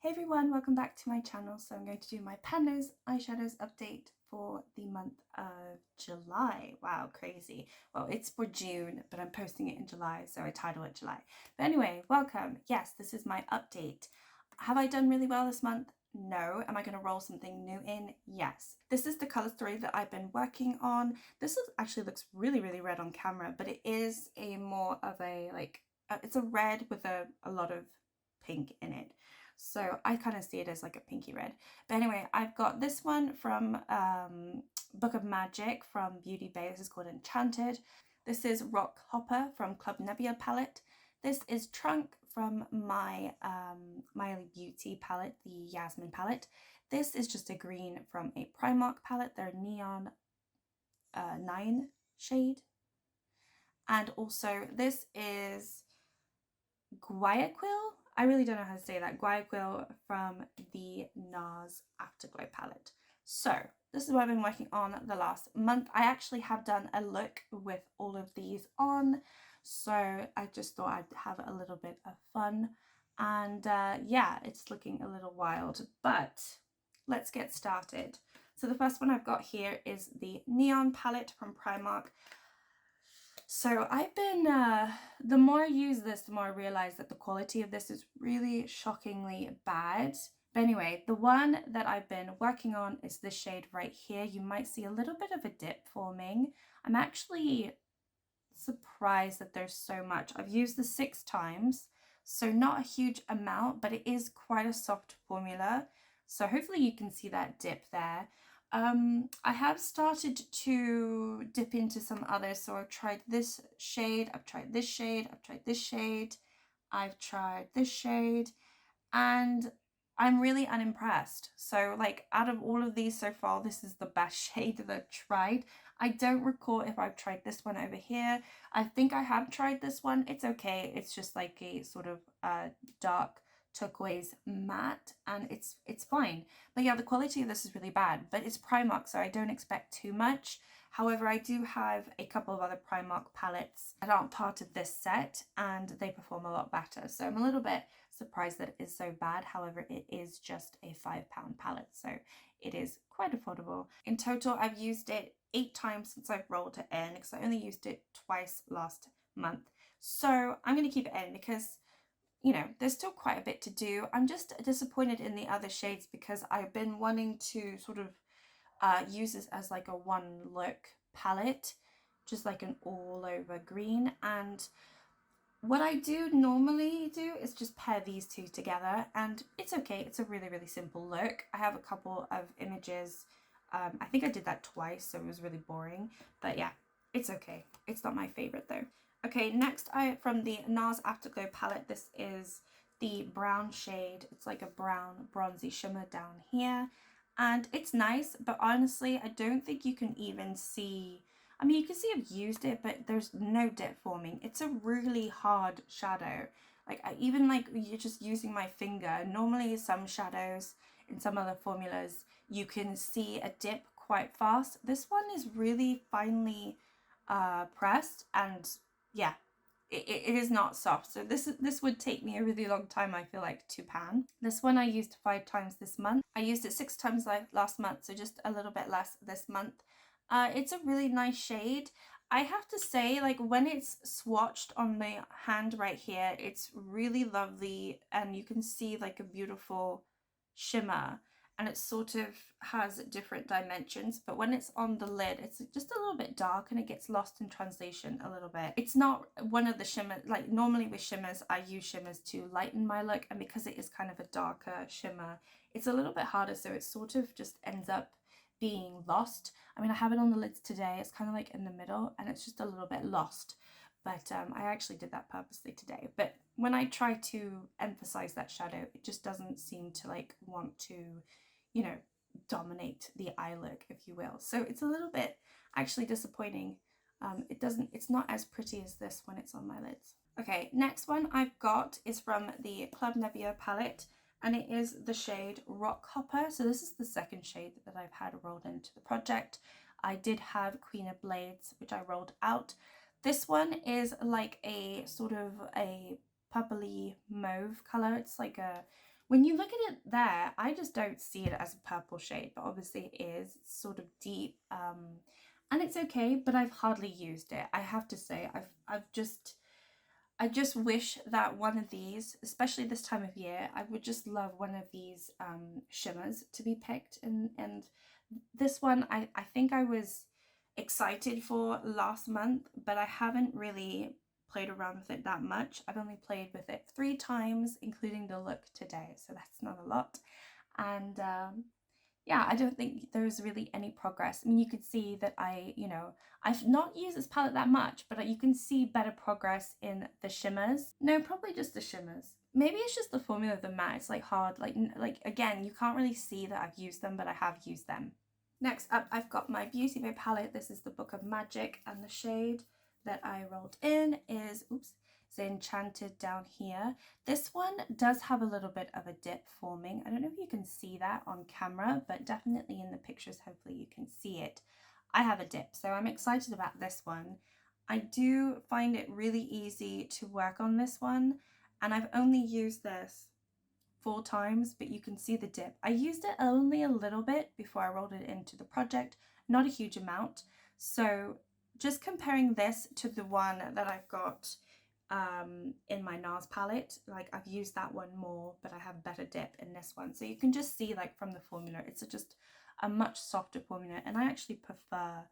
Hey everyone, welcome back to my channel. So I'm going to do my pan nose eyeshadows update for the month of July. Wow, crazy. Well, it's for June, but I'm posting it in July, so I title it July. But anyway, welcome. Yes, this is my update. Have I done really well this month? No. Am I going to roll something new in? Yes. This is the color story that I've been working on. Actually looks really, really red on camera, but it is a more of a it's a red with a lot of pink in it. So I kind of see it as like a pinky red. But anyway, I've got this one from Book of Magic from Beauty Bay. This is called Enchanted. This is Rock Hopper from Club Nubia palette. This is Trunk from my Miley Beauty palette, the Jasmine palette. This is just a green from a Primark palette, their Neon 9 shade. And also this is Guayaquil. I really don't know how to say that. Guayaquil from the NARS Afterglow palette. So this is what I've been working on the last month. I actually have done a look with all of these on, so I just thought I'd have a little bit of fun. And yeah, it's looking a little wild, but let's get started. So the first one I've got here is the Neon palette from Primark. So I've been, the more I use this, the more I realize that the quality of this is really shockingly bad. But anyway, the one that I've been working on is this shade right here. You might see a little bit of a dip forming. I'm actually surprised that there's so much. I've used this 6 times, so not a huge amount, but it is quite a soft formula. So hopefully you can see that dip there. I have started to dip into some others. So I've tried this shade, I've tried this shade, I've tried this shade, I've tried this shade, and I'm really unimpressed. So like out of all of these so far, this is the best shade that I've tried. I don't recall if I've tried this one over here. I think I have tried this one. It's okay. It's just like a sort of dark turquoise matte, and it's fine. But yeah, the quality of this is really bad, but it's Primark, so I don't expect too much. However, I do have a couple of other Primark palettes that aren't part of this set, and they perform a lot better. So I'm a little bit surprised that it is so bad. However, it is just a £5 palette, so it is quite affordable. In total, I've used it 8 times since I've rolled it in, because I only used it twice last month. So I'm going to keep it in because, you know, there's still quite a bit to do. I'm just disappointed in the other shades because I've been wanting to sort of use this as like a one look palette, just like an all over green. And what I do normally do is just pair these two together, and it's okay. It's a really, really simple look. I have a couple of images. I think I did that twice, so it was really boring. But yeah, it's okay. It's not my favorite though. Okay, next from the NARS Afterglow palette, this is the brown shade. It's like a brown bronzy shimmer down here. And it's nice, but honestly, I don't think you can even see, I mean, you can see I've used it, but there's no dip forming. It's a really hard shadow. Like, even like you're just using my finger. Normally some shadows in some other formulas, you can see a dip quite fast. This one is really finely pressed, and yeah, it is not soft. So this would take me a really long time, I feel like, to pan. This one I used 5 times this month. I used it 6 times last month, so just a little bit less this month. It's a really nice shade. I have to say, like, when it's swatched on the hand right here, it's really lovely, and you can see like a beautiful shimmer, and it sort of has different dimensions, but when it's on the lid, it's just a little bit dark and it gets lost in translation a little bit. It's not one of the shimmers, like normally with shimmers, I use shimmers to lighten my look, and because it is kind of a darker shimmer, it's a little bit harder, so it sort of just ends up being lost. I mean, I have it on the lids today. It's kind of like in the middle, and it's just a little bit lost. But I actually did that purposely today. But when I try to emphasize that shadow, it just doesn't seem to like want to, you know, dominate the eye look, if you will. So it's a little bit actually disappointing. It's not as pretty as this when it's on my lids. Okay, next one I've got is from the Club Nubia palette, and it is the shade Rock Hopper. So this is the second shade that I've had rolled into the project. I did have Queen of Blades, which I rolled out. This one is like a sort of a purpley mauve color. It's like a When you look at it there, I just don't see it as a purple shade, but obviously it is. It's sort of deep, and it's okay, but I've hardly used it. I have to say, I just wish that one of these, especially this time of year, I would just love one of these shimmers to be picked. And this one, I think I was excited for last month, but I haven't really played around with it that much. I've only played with it 3 times, including the look today, so that's not a lot. And yeah, I don't think there's really any progress. I mean, you could see that I've not used this palette that much, but you can see better progress in the shimmers. No, probably just the shimmers. Maybe it's just the formula of the matte. It's like hard, like again, you can't really see that I've used them, but I have used them. Next up, I've got my Beauty Bay palette. This is the Book of Magic, and the shade that I rolled in is, oops, it's Enchanted down here. This one does have a little bit of a dip forming. I don't know if you can see that on camera, but definitely in the pictures, hopefully you can see it. I have a dip, so I'm excited about this one. I do find it really easy to work on this one, and I've only used this 4 times, but you can see the dip. I used it only a little bit before I rolled it into the project, not a huge amount. So just comparing this to the one that I've got in my NARS palette, like I've used that one more, but I have better dip in this one. So you can just see, like, from the formula, it's just a much softer formula, and I actually prefer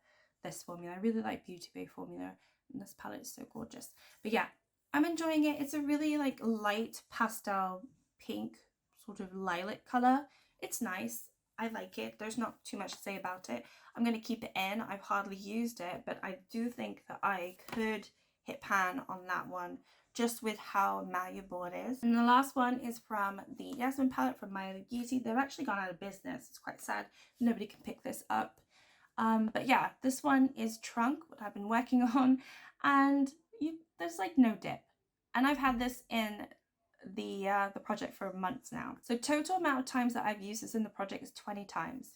this formula. I really like Beauty Bay formula, and this palette is so gorgeous. But yeah, I'm enjoying it. It's a really like light pastel pink, sort of lilac color. It's nice. I like it. There's not too much to say about it. I'm going to keep it in. I've hardly used it, but I do think that I could hit pan on that one just with how malleable it is. And the last one is from the Jasmine palette from My Other Beauty. They've actually gone out of business. It's quite sad. Nobody can pick this up. But yeah, this one is Trunk, what I've been working on, and there's like no dip. And I've had this in the project for months now. So total amount of times that I've used this in the project is 20 times.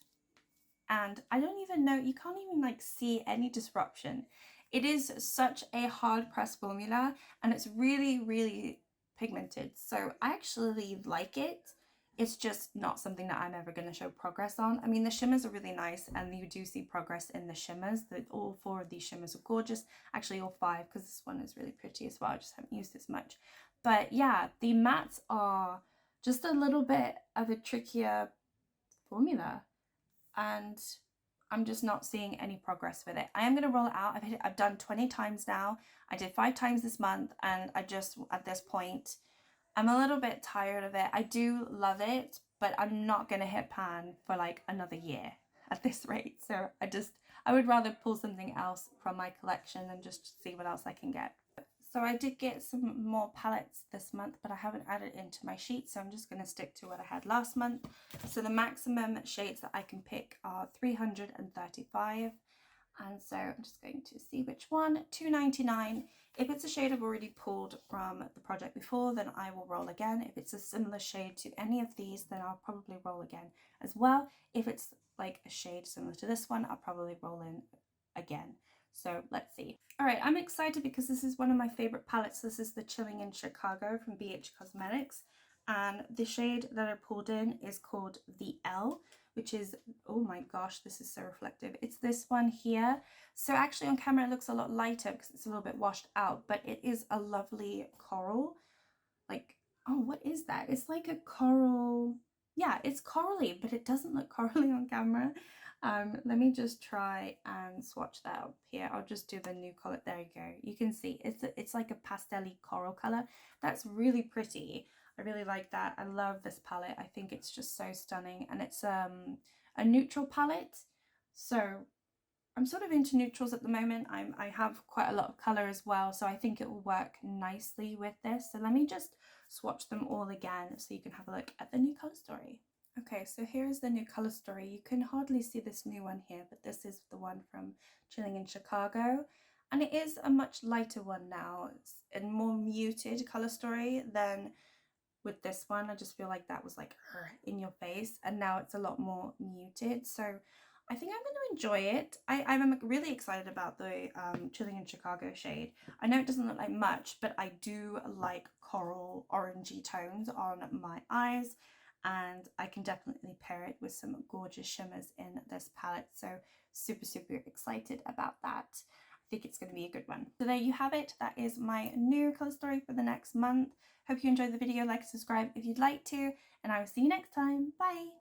And I don't even know, you can't even like see any disruption. It is such a hard press formula, and it's really, really pigmented. So I actually like it. It's just not something that I'm ever going to show progress on. I mean, the shimmers are really nice, and you do see progress in the shimmers. All 4 of these shimmers are gorgeous. Actually, all 5, because this one is really pretty as well. I just haven't used this much. But yeah, the mattes are just a little bit of a trickier formula, and I'm just not seeing any progress with it. I am going to roll it out. I've done 20 times now. I did 5 times this month, and I just, at this point, I'm a little bit tired of it. I do love it, but I'm not going to hit pan for like another year at this rate. So I would rather pull something else from my collection and just see what else I can get. So I did get some more palettes this month, but I haven't added into my sheet, so I'm just going to stick to what I had last month. So the maximum shades that I can pick are 335, and so I'm just going to see which one. 299. If it's a shade I've already pulled from the project before, then I will roll again. If it's a similar shade to any of these, then I'll probably roll again as well. If it's like a shade similar to this one, I'll probably roll in again. So let's see. All right, I'm excited because this is one of my favorite palettes. This is the Chilling in Chicago from BH Cosmetics. And the shade that I pulled in is called the L, which is, oh my gosh, this is so reflective. It's this one here. So actually on camera it looks a lot lighter because it's a little bit washed out, but it is a lovely coral. Like, oh, what is that? It's like a coral. Yeah, it's corally, but it doesn't look corally on camera. Let me just try and swatch that up here. I'll just do the new color. There you go. You can see it's like a pastel-y coral color. That's really pretty. I really like that. I love this palette. I think it's just so stunning, and it's a neutral palette. So I'm sort of into neutrals at the moment. I have quite a lot of color as well, so I think it will work nicely with this. So let me just swatch them all again so you can have a look at the new color story. Okay, so here's the new color story. You can hardly see this new one here, but this is the one from Chilling in Chicago. And it is a much lighter one now. It's a more muted color story than with this one. I just feel like that was like in your face, and now it's a lot more muted. So I think I'm going to enjoy it. I'm really excited about the Chilling in Chicago shade. I know it doesn't look like much, but I do like coral orangey tones on my eyes, and I can definitely pair it with some gorgeous shimmers in this palette. So super, super excited about that. I think it's going to be a good one. So there you have it. That is my new colour story for the next month. Hope you enjoyed the video. Like and subscribe if you'd like to, and I will see you next time. Bye!